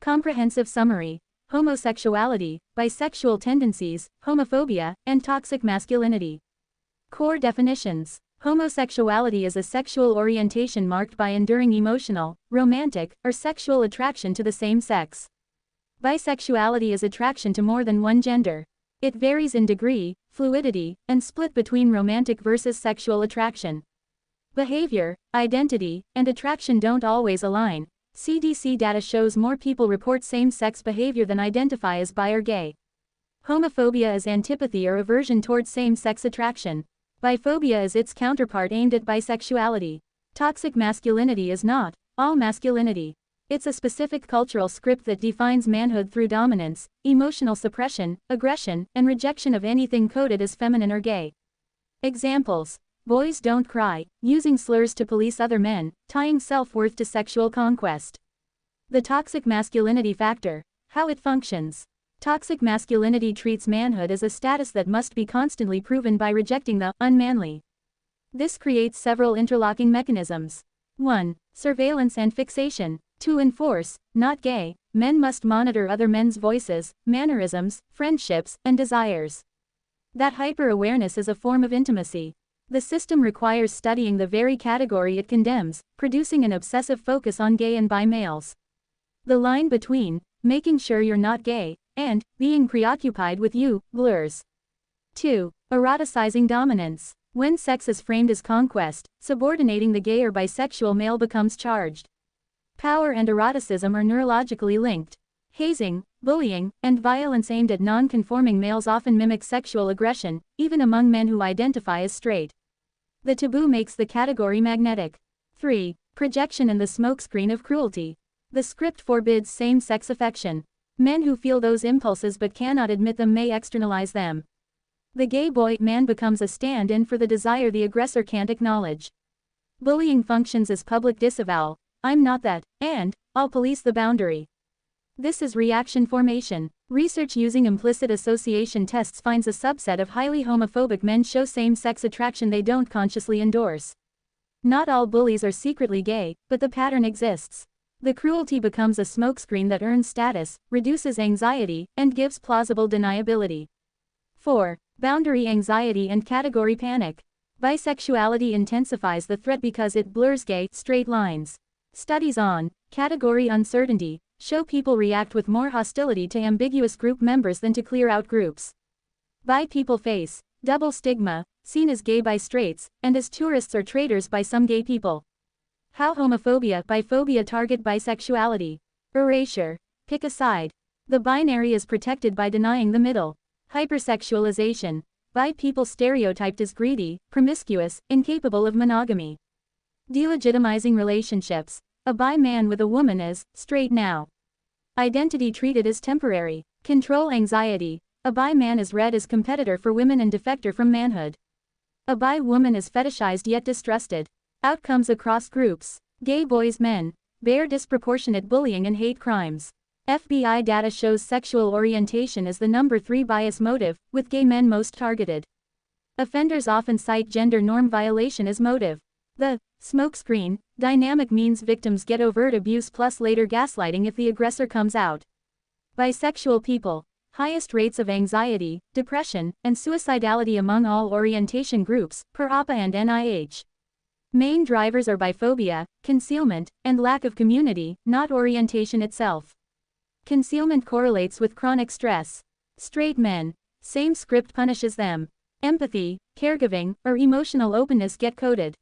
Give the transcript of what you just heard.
Comprehensive summary: homosexuality, bisexual tendencies, homophobia, and toxic masculinity. Core definitions: homosexuality is a sexual orientation marked by enduring emotional, romantic, or sexual attraction to the same sex. Bisexuality is attraction to more than one gender. It varies in degree, fluidity, and split between romantic versus sexual attraction. Behavior, identity, and attraction don't always align. CDC data shows more people report same-sex behavior than identify as bi or gay. Homophobia is antipathy or aversion towards same-sex attraction. Biphobia is its counterpart aimed at bisexuality. Toxic masculinity is not all masculinity. It's a specific cultural script that defines manhood through dominance, emotional suppression, aggression, and rejection of anything coded as feminine or gay. Examples: boys don't cry, using slurs to police other men, tying self-worth to sexual conquest. The toxic masculinity factor: how it functions. Toxic masculinity treats manhood as a status that must be constantly proven by rejecting the unmanly. This creates several interlocking mechanisms. 1. Surveillance and fixation. To enforce, not gay, men must monitor other men's voices, mannerisms, friendships, and desires. That hyper-awareness is a form of intimacy. The system requires studying the very category it condemns, producing an obsessive focus on gay and bi males. The line between making sure you're not gay and being preoccupied with you blurs. 2. Eroticizing dominance. When sex is framed as conquest, subordinating the gay or bisexual male becomes charged. Power and eroticism are neurologically linked. Hazing, bullying, and violence aimed at non-conforming males often mimic sexual aggression, even among men who identify as straight. The taboo makes the category magnetic. 3. Projection and the smokescreen of cruelty. The script forbids same-sex affection. Men who feel those impulses but cannot admit them may externalize them. The gay boy man becomes a stand-in for the desire the aggressor can't acknowledge. Bullying functions as public disavowal: I'm not that, and I'll police the boundary. This is reaction formation. Research using implicit association tests finds a subset of highly homophobic men show same-sex attraction they don't consciously endorse. Not all bullies are secretly gay, but the pattern exists. The cruelty becomes a smokescreen that earns status, reduces anxiety, and gives plausible deniability. 4. Boundary anxiety and category panic. Bisexuality intensifies the threat because it blurs gay, straight lines. Studies on category uncertainty show people react with more hostility to ambiguous group members than to clear-out groups. Bi people face double stigma, seen as gay by straights, and as tourists or traitors by some gay people. How homophobia, biphobia target bisexuality. Erasure. Pick a side. The binary is protected by denying the middle. Hypersexualization. Bi people stereotyped as greedy, promiscuous, incapable of monogamy. Delegitimizing relationships. A bi man with a woman is straight now. Identity treated as temporary. Control anxiety. A bi man is read as competitor for women and defector from manhood. A bi woman is fetishized yet distrusted. Outcomes across groups. Gay boys men bear disproportionate bullying and hate crimes. FBI data shows sexual orientation as the number 3 bias motive, with gay men most targeted. Offenders often cite gender norm violation as motive. The smokescreen dynamic means victims get overt abuse plus later gaslighting if the aggressor comes out. Bisexual people. Highest rates of anxiety, depression, and suicidality among all orientation groups, per APA and NIH. Main drivers are biphobia, concealment, and lack of community, not orientation itself. Concealment correlates with chronic stress. Straight men. Same script punishes them. Empathy, caregiving, or emotional openness get coded.